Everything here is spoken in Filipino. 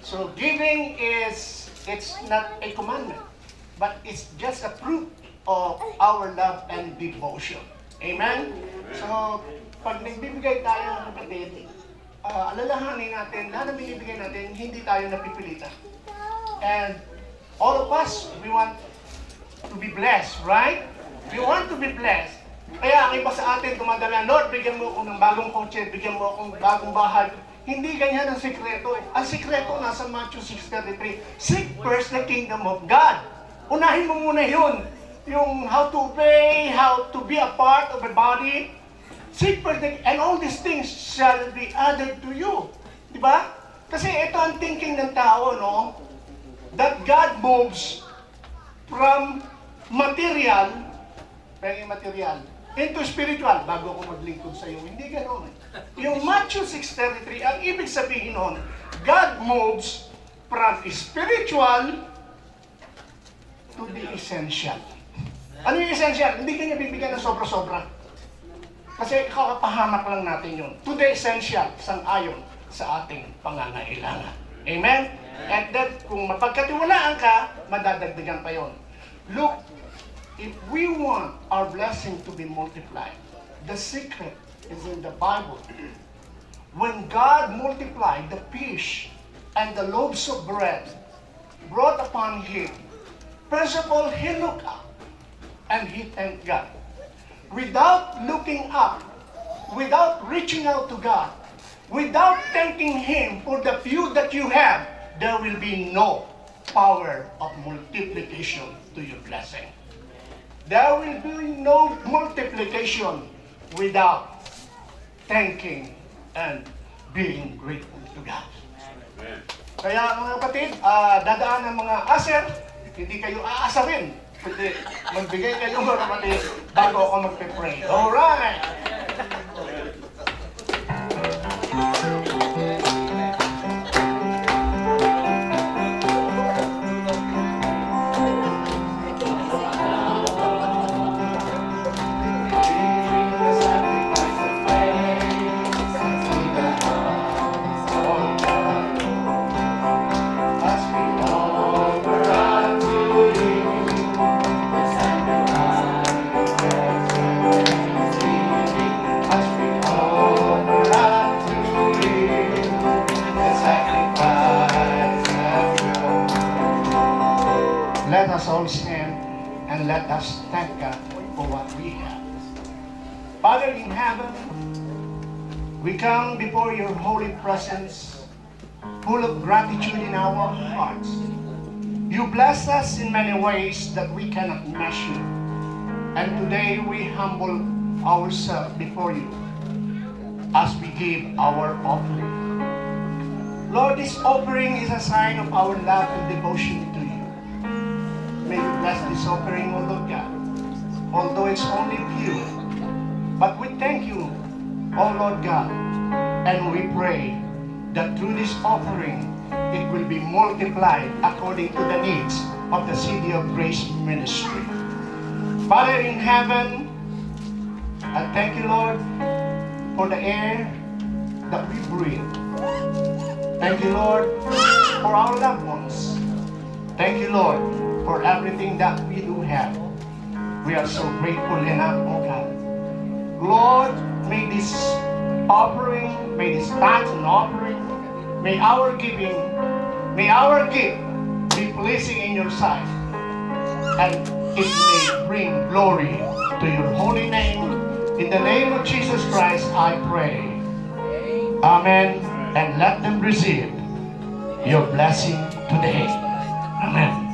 So giving it's not a commandment, but it's just a proof of our love and devotion. Amen? So, pag nagbibigay tayo ng kapatid, alalahanin natin, lahat ng binibigay natin, hindi tayo napipilitan. And all of us, we want to be blessed, right? We want to be blessed. Kaya ang iba sa atin, dumadala, Lord, bigyan mo ako ng bagong kotse, bigyan mo akong bagong bahay. Hindi ganyan ang sikreto. Ang sikreto nasa Matthew 6:33. Seek first the kingdom of God. Unahin mo muna yun. Yung how to pray, how to be a part of a body. Seek first and all these things shall be added to you. Diba? Kasi ito ang thinking ng tao, no? That God moves from material, into spiritual, bago ako maglingkod sa iyo. Hindi ganoon. Yung Matthew 6:33, ang ibig sabihin nun, God moves from spiritual to the essential. Ano yung essential? Hindi kanya bibigyan ng sobra-sobra. Kasi kakapahamak lang natin yun. To the essential, sang-ayon sa ating pangangailangan. Amen? At that, kung mapagkatiwalaan ka, madadagdagan pa yon. Look, if we want our blessing to be multiplied, the secret is in the Bible. When God multiplied the fish and the loaves of bread brought upon him, first of all, he looked up and he thanked God. Without looking up, without reaching out to God, without thanking him for the few that you have, there will be no power of multiplication to your blessing. There will be no multiplication without thanking and being grateful to God. Amen. Kaya mga kapatid, dadaan ng mga aser, hindi kayo aasarin, kundi magbigay kayo mga kapatid bago ako magpe-pray. Alright! Let us all stand and let us thank God for what we have. Father in heaven, we come before your holy presence, full of gratitude in our hearts. You bless us in many ways that we cannot measure. And today we humble ourselves before you as we give our offering. Lord, this offering is a sign of our love and devotion to you. May you bless this offering, O Lord God, although it's only few. But we thank you, O Lord God, and we pray that through this offering, it will be multiplied according to the needs of the City of Grace Ministry. Father in heaven, I thank you, Lord, for the air that we breathe. Thank you, Lord, for our loved ones. Thank you, Lord, for everything that we do have. We are so grateful enough, oh God. Lord, may this offering, may this tithes and offering, may our giving, may our gift be pleasing in your sight. And it may bring glory to your holy name. In the name of Jesus Christ, I pray. Amen. And let them receive your blessing today. Amen.